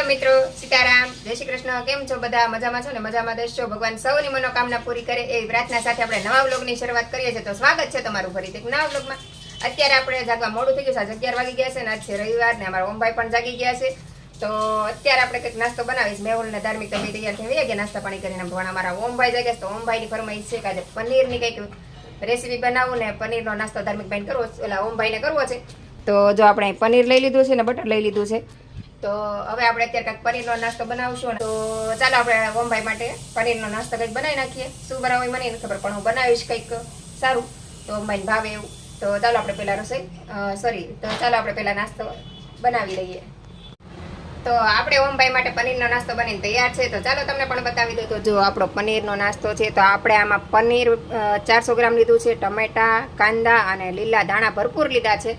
મિત્રો, સીતારામ, જય શ્રી કૃષ્ણ. કેમ છો બધા? મજામાં છો ને? મજામાં દેશો. ભગવાન સૌની મનોકામના પૂરી કરે એવી પ્રાર્થના સાથે આપણે નવા વ્લોગની શરૂઆત કરીએ છીએ. તો સ્વાગત છે તમારું ફરીથી નવા વ્લોગમાં. અત્યારે આપણે જાગવા મોડું થઈ ગયું છે, 11 વાગી ગયા છે ને આજ છે રવિવાર ને અમારા ઓમભાઈ પણ જાગી ગયા છે. તો અત્યારે આપણે કંઈક નાસ્તો બનાવીશ. મેહુલ ને ધાર્મિક તમે તૈયાર થઈ ગયા નાસ્તા પાણી કરીને. પણ અમારા ઓમભાઈ જાગે છે તો ઓમભાઈની ફરમાઈશ છે કે આજે પનીરની કંઈક રેસીપી બનાવું ને પનીરનો નાસ્તો ધાર્મિકભાઈને કરવો, ઓલા ઓમભાઈને કરવો છે. તો જો આપણે પનીર લઈ લીધું છે ને બટર લઈ લીધું છે. તો હવે આપણે અત્યારે કંઈક પનીરનો નાસ્તો બનાવશું. તો ચાલો આપણે ઓમભાઈ માટે પનીરનો નાસ્તો કંઈક બનાવી નાખીએ. શું બનાવું મને નથી ખબર, પણ હું બનાવીશ કંઈક સારું તો ઓમભાઈને ભાવે એવું. તો ચાલો આપણે પહેલા નાસ્તો બનાવી લઈએ. તો આપણે ઓમભાઈ માટે પનીરનો નાસ્તો બનીને તૈયાર છે. તો ચાલો તમને પણ બતાવી દઉં. તો જો આપણો પનીરનો નાસ્તો છે. તો આપણે આમાં પનીર 400 ગ્રામ લીધું છે, ટમેટા, કાંદા અને લીલા ધાણા ભરપૂર લીધા છે.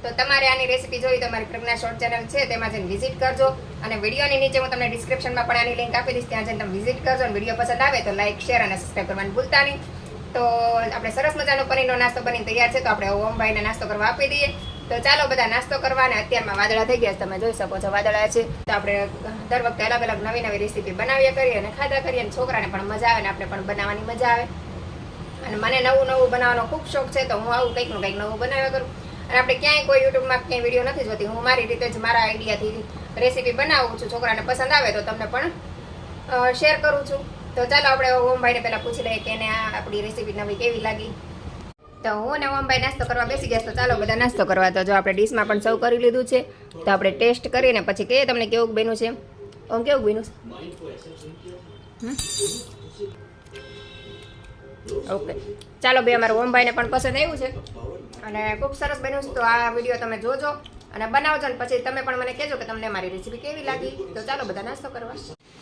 તો તમારે આની રેસીપી જોઈ તો મારી પ્રજ્ઞા શોર્ટ ચેનલ છે તેમાં જઈને વિઝિટ કરજો. અને વિડીયોની નીચે હું તમને ડિસ્ક્રિપ્શનમાં પણ આની લિંક આપી દઈશ, ત્યાં જઈને તમે વિઝિટ કરજો. અને વિડીયો પસંદ આવે તો લાઈક, શેર અને સબસ્ક્રાઈબ કરવાનું ભૂલતા નહીં. તો આપણે સરસ મજાનો પનીરનો નાસ્તો બનીને તૈયાર છે. તો આપણે ઓમભાઈને નાસ્તો કરવા આપી દઈએ. તો ચાલો બધા નાસ્તો કરવા. અને અત્યારમાં વાદળા થઈ ગયા, તમે જોઈ શકો છો વાદળા છે. તો આપણે દર વખતે અલગ અલગ નવી રેસીપી બનાવ્યા કરીએ અને ખાધા કરીએ, અને છોકરાને પણ મજા આવે ને આપણે પણ બનાવવાની મજા આવે. અને મને નવું નવું બનાવવાનો ખૂબ શોખ છે. તો હું આવું કંઈક નવું બનાવ્યા કરું. અને આપણે ક્યાંય કોઈ યુટ્યુબમાં ક્યાંય વિડીયો નથી જોતી. હું મારી રીતે જ મારા આઈડિયાથી રેસીપી બનાવું છું. છોકરાને પસંદ આવે તો તમને પણ શેર કરું છું. તો ચાલો આપણે ઓમભાઈને પહેલાં પૂછી લઈએ કે એને આપણી રેસીપી નવી કેવી લાગી. તો હું ને ઓમભાઈ નાસ્તો કરવા બેસી ગયા. તો ચાલો બધા નાસ્તો કરવા. તો જો આપણે ડીશમાં પણ સર્વ કરી લીધું છે. તો આપણે ટેસ્ટ કરીને પછી કહીએ તમને કેવું બન્યું છે. ઓમ કેવું બન્યું છે? ઓકે, ચાલો ભાઈ, અમારા ઓમભાઈને પણ પસંદ આવ્યું છે અને ખૂબ સરસ બન્યું છે. તો આ વિડીયો તમે જોજો અને બનાવજો ને પછી તમે પણ મને કહેજો કે તમને મારી રેસીપી કેવી લાગી. તો ચાલો બધા નાસ્તો કરવા.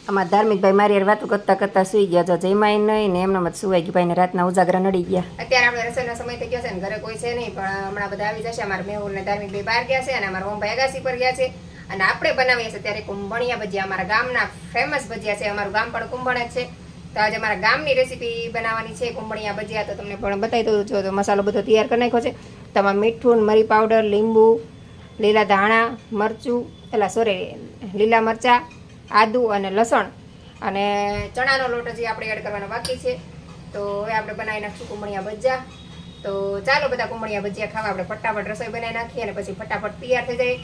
અમારા ધાર્મિકભાઈ મારી યાર વાતો કરતા સુઈ ગયા. જો જઈમાય નહીં ને એમનામાં સુવાઈ ગયું. ભાઈને રાતના ઉજાગરા નડી ગયા. અત્યારે આપણે રસોઈનો સમય થઈ ગયો છે ને ઘરે કોઈ છે નહીં, પણ હમણાં બધા આવી જશે. અમારા મેહુલ ને ધાર્મિકભાઈ બહાર ગયા છે અને અમારા ઓમભાઈ અગાસી પર ગયા છે. અને આપણે બનાવીએ છીએ ત્યારે કુંભણિયા ભજીયા, અમારા ગામના ફેમસ ભજીયા છે. અમારું ગામ પણ કુંભણ જ છે. તો આજે મારા ગામની રેસીપી બનાવવાની છે કુંભણિયા ભજીયા. તો તમને પણ બતાવી દઉં છું. તો મસાલો બધો તૈયાર કરી નાખ્યો છે. તમારે મીઠું, મરી પાવડર, લીંબુ, લીલા ધાણા, મરચું, લીલા મરચાં, આદુ અને લસણ અને ચણાનો લોટ હજી આપણે એડ કરવાનો બાકી છે. તો હવે આપણે બનાવી નાખશું કુંભણિયા ભજીયા. તો ચાલો બધા કુંભણિયા ભજીયા ખાવા. આપણે ફટાફટ રસોઈ બનાવી નાખીએ અને પછી ફટાફટ તૈયાર થઈ જાય.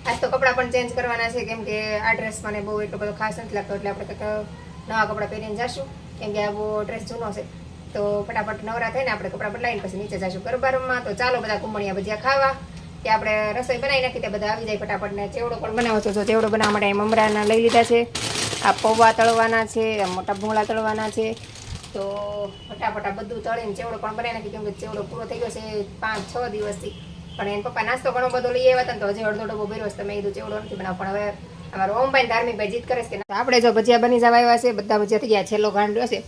આજ તો કપડાં પણ ચેન્જ કરવાના છે, કેમ કે આ ડ્રેસ મને બહુ એટલો બધો ખાસ નથી લાગતો. એટલે આપણે કંઈક નવા કપડાં પહેરીને જઈશું, કેમ કે આ બહુ ડ્રેસ જૂનો છે. તો ફટાફટ નવરા થઈને આપણે કપડાં બદલાવીને પછી નીચે જઈશું ગરબામાં. તો ચાલો બધા કુંભણિયા ભજીયા ખાવા. ત્યાં આપણે રસોઈ બનાવી નાખી, ત્યાં બધા આવી જાય ફટાફટ. ને ચેવડો પણ બનાવો છો. તો ચેવડો બનાવવા માટે મમરાના લઈ લીધા છે. આ પૌવા તળવાના છે, આ મોટા ભૂંગળા તળવાના છે. તો ફટાફટ આ બધું તળીને ચેવડો પણ બનાવી નાખી, કેમ કે ચેવડો પૂરો થઈ ગયો છે 5-6 દિવસથી. પણ એને પપ્પા નાસ્તો ઘણો બધો લઈ આવ્યા હતા ને, તો હજી અડધો ડબ્બો ભર્યો છે. તમે કીધું ચેવડો નથી બનાવ. પણ હવે અમારો ઓમભાઈ ધાર્મિકભાઈ જીત કરે છે કે આપણે જો ભજીયા બની જવા આવ્યા છે. બધા ભજીયા થઈ ગયા, છેલ્લો ગાંડો છે.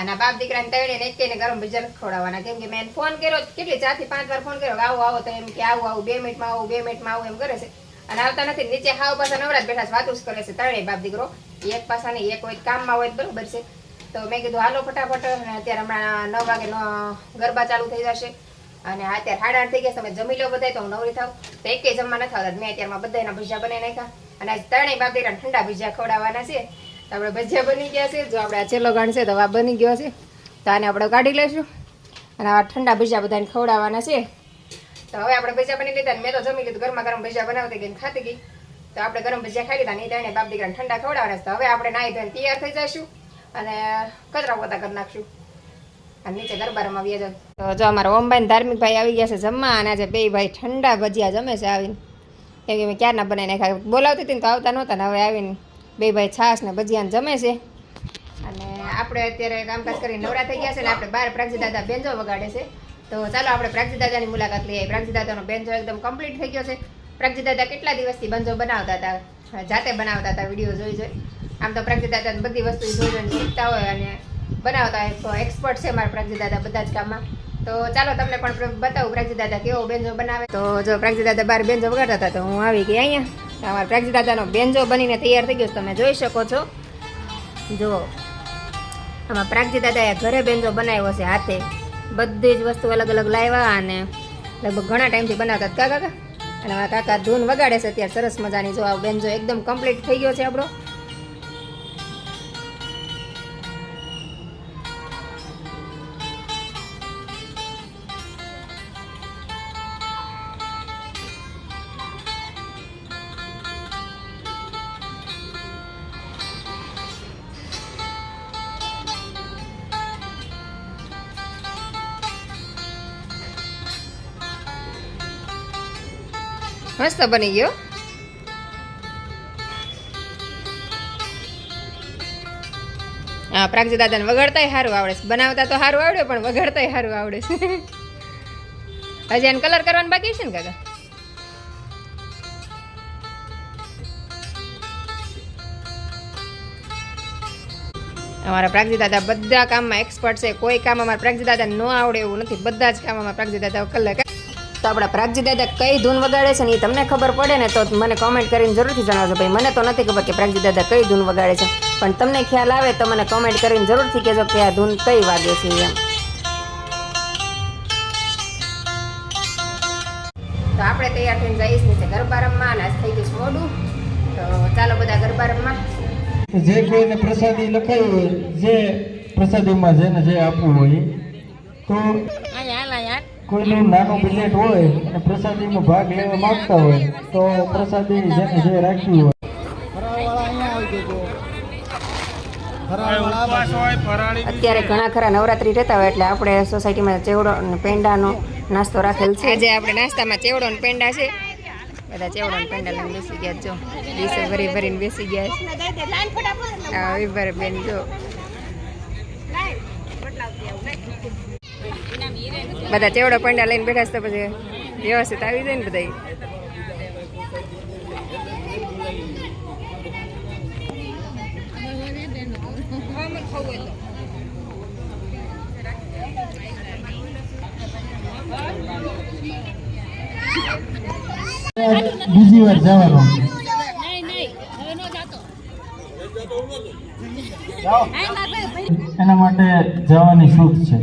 અને બાપ દીકરાને તળીને એકને ગરમ ભજીયા ખવડાવવાના, કેમ કે મેં ફોન કર્યો કેટલી 4 થી 5 વાર ફોન કર્યો, આવો તો એમ કે આવું 2 મિનિટમાં આવું 2 મિનિટમાં આવું એમ કરે છે. અને આવતા નથી. નીચે હાવ પાછા નવરાત બેઠા વાતું જ કરે છે. તળે બાપ દીકરો એક પાસા નહીં, એક હોય કામમાં હોય બરોબર છે. તો મેં કીધું હાલો ફટાફટ. અને અત્યારે હમણાં 9 વાગે ગરબા ચાલુ થઈ જશે. અને અત્યારે 8:30 થઈ ગયા. તમે જમી લો બધા તો હું નવરી થાવ. તો એકે જમવા નથી આવતા. મેં અત્યારમાં બધાના ભજીયા બનાવી નાખ્યા. અને આજ ત્રણેય બાપ દીકરાને ઠંડા ભજીયા ખવડાવવાના છે. તો આપણે ભજીયા બની ગયા છે. જો આપણે આ છેલ્લો ગાંઠ છે તો આ બની ગયો છે. તો આને આપણે કાઢી લઈશું અને આ ઠંડા ભજીયા બધાને ખવડાવવાના છે. તો હવે આપણે ભજીયા બની લીધા. મેં તો જમી લીધું. ગરમા ગરમ ભજીયા બનાવતી ગઈ ખાતી ગઈ. તો આપણે ગરમ ભજીયા ખાઈ લીધા. નહીં ત્રણે બાપ દીકરાને ઠંડા ખવડાવવાના. તો હવે આપણે નાહી ધોઈને તૈયાર થઈ જઈશું અને કચરા પોતા કરી નાખશું અને નીચે ગરબા રમવા વ્યા જાય. તો જો અમારા ઓમભાઈ ધાર્મિકભાઈ આવી ગયા છે જમવા. અને આજે બે ભાઈ ઠંડા ભજીયા જમે છે આવીને, કેમ કે મેં ક્યારના બનાવી નાખ્યા. બોલાવતી હતી ને તો આવતા નહોતા ને હવે આવીને બે ભાઈ છાશ ને ભજીયાને જમે છે. અને આપણે અત્યારે કામકાજ કરીને નવરા થઈ ગયા છે ને આપણે બહાર પ્રાગજી દાદા બેન્જો વગાડે છે. તો ચાલો આપણે પ્રાગજી દાદાની મુલાકાત લઈએ. પ્રાગજી દાદાનો બેન્જો એકદમ કમ્પ્લીટ થઈ ગયો છે. પ્રાગજી દાદા કેટલા દિવસથી બંજો બનાવતા હતા, જાતે બનાવતા હતા વિડીયો જોઈ. આમ તો પ્રાગજી દાદાને બધી વસ્તુ જોઈને શીખતા હોય અને બનાવતા હોય. એક્સપર્ટ છે મારા પ્રાગજી દાદા બધા જ કામમાં. તો ચાલો તમને પણ બતાવું પ્રાગજી દાદા કેવો બેન્જો બનાવે. તો જો પ્રાગજી દાદા બહાર બેન્જો વગાડતા હતા તો હું આવી ગઈ અહીંયા. અમારા પ્રાગજી દાદાનો બેન્જો બનીને તૈયાર થઈ ગયો તમે જોઈ શકો છો. જો આમાં પ્રાગજી દાદાએ ઘરે બેન્જો બનાવ્યો છે હાથે. બધી જ વસ્તુ અલગ અલગ લાવ્યા અને લગભગ ઘણા ટાઈમથી બનાવતા હતા. કાકા અને મારા કાકા ધૂન વગાડે છે અત્યારે સરસ મજાની. જો આ બેન્જો એકદમ કમ્પ્લીટ થઈ ગયો છે આપણો. મસ્ત બની ગયો. હા, પ્રાગજી દાદાને વગાડતાય સારું આવડે છે. બનાવતા તો સારું આવડે પણ વગાડતાય સારું આવડે છે. હજી એને કલર કરવાનું બાકી છે ને કાકા? અમારા પ્રાગજી દાદા બધા કામમાં એક્સપર્ટ છે. કોઈ કામ અમારા પ્રાગજી દાદા ન આવડે એવું નથી. બધા જ કામ અમારા પ્રાગજી દાદા કલર. તો આપણા પ્રાગજી દાદા કઈ ધૂન વગાડે છે ને એ તમને ખબર પડે ને તો મને કોમેન્ટ કરીને જરૂરથી જણાવજો. ભાઈ મને તો નથી ખબર કે પ્રાગજી દાદા કઈ ધૂન વગાડે છે, પણ તમને ખ્યાલ આવે તો મને કોમેન્ટ કરીને જરૂરથી કહેજો કે આ ધૂન કઈ વાગે છે એમ. તો આપણે તૈયાર થઈને જઈશ નીચે ગરબા રમવા અને આજ થઈ ગયું મોડું. તો ચાલો બધા ગરબા રમવા. જે કોઈને પ્રસાદી લખાયું હોય, જે પ્રસાદીમાં જેને જે આપવું હોય તો કોઈનું નાનું બજેટ હોય અને પ્રસાદીમાં ભાગ લેવા માંગતા હોય તો પ્રસાદી જેને જે રાખ્યું હોય. અત્યારે ઘણા ખરા નવરાત્રી રહેતા હોય એટલે આપણે સોસાયટીમાં ચેવડો અને પેંડાનો નાસ્તો રાખેલ છે. આજે આપણે નાસ્તામાં ચેવડો અને પેંડા છે. બધા ચેવડો અને પેંડા લઈને બેસી ગયા. જો ડીસે ભરી ભરીને બેસી ગયા છે. હા, વિભર બેન જો બધા ચેવડો પેંડા લઈને બેઠા છે. તો પછી વ્યવસ્થિત આવી જાય ને બધા. બીજી વાર જવાનું એના માટે જવાની છૂટ છે.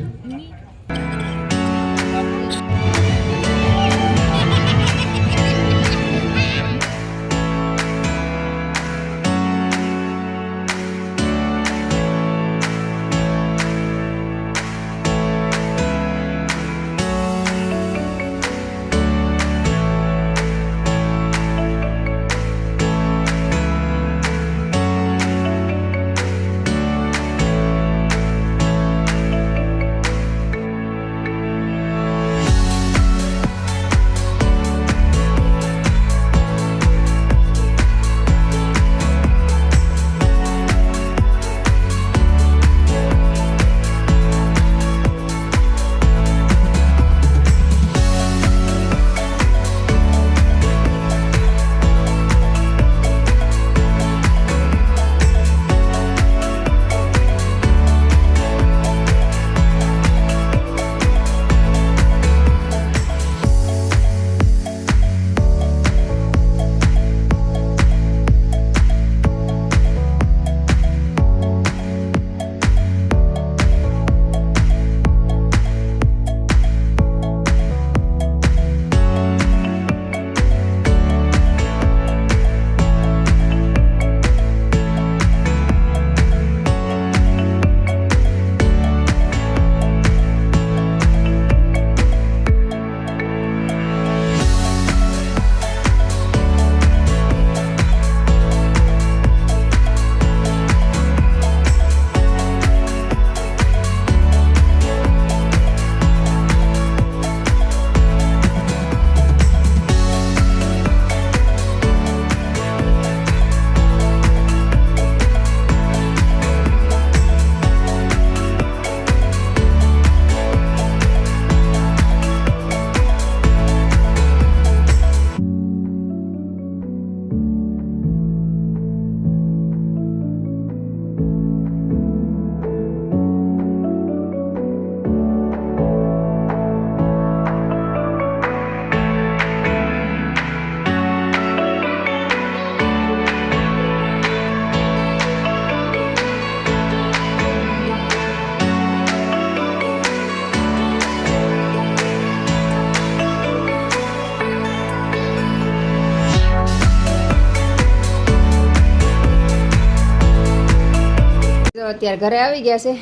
અત્યારે ઘરે આવી ગયા છે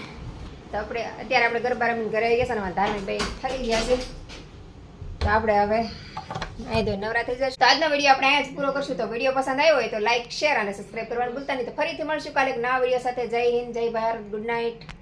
તો અત્યારે આપણે ગરબા રમીને ઘરે આવી ગયા છે ને ધાર્મિક ભાઈ થઈ ગયા છે તો આપણે હવે અહીં તો નવરા થઈ જશે. તો આજનો વિડીયો આપણે અહીંયા જ પૂરો કરશું. તો વિડીયો પસંદ આવ્યો હોય તો લાઈક શેર અને સબસ્ક્રાઈબ કરવાનું ભૂલતા નહીં. તો ફરીથી મળશું કાલે એક નવા વિડીયો સાથે. જય હિન્દ, જય ભારત, ગુડ નાઇટ.